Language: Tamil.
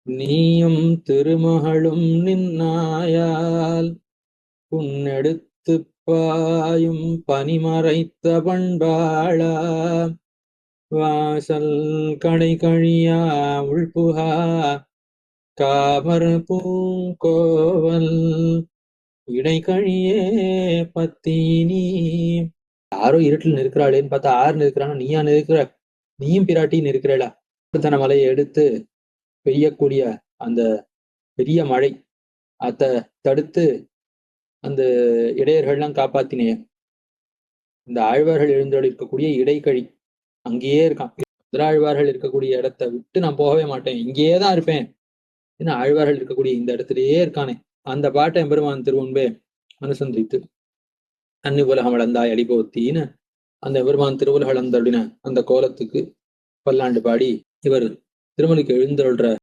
நீயும் திருமகளும் நின்னாயால் புண்ணெடுத்துப் பாயும் பனிமறைத்த பண்பாளா வாசல் கடை கழியா உள்புகா காமர் பூங்கோவல் இடைக்கழியே பத்தினி. யாரோ இருட்டில் நிற்கிறாளேன்னு பார்த்தா ஆறு நிற்கிறானா, நீயா நிற்கிற? நீயும் பிராட்டின்னு இருக்கிறாளா? தன மலையை எடுத்து பெய்யக்கூடிய அந்த பெரிய மழை அத தடுத்து அந்த இடையர்கள்லாம் காப்பாத்தினே. இந்த ஆழ்வார்கள் எழுந்தருளிருக்கக்கூடிய இடைக்கழி அங்கேயே இருக்கான். முதலாழ்வார்கள் இருக்கக்கூடிய இடத்தை விட்டு நான் போகவே மாட்டேன், இங்கேயே தான் இருப்பேன். ஏன்னா ஆழ்வார்கள் இருக்கக்கூடிய இந்த இடத்திலேயே இருக்கானே. அந்த பாட்டை எம்பெருமான் திருமுன்பே அனுசந்தித்து அன்னி உலகம் அளந்தாய் அடிபோத்தின்னு அந்த எம்பெருமான் திருவுலகளந்தருளின அந்த கோலத்துக்கு பல்லாண்டு பாடி இவர் திருமலுக்கு எழுந்தருள்ற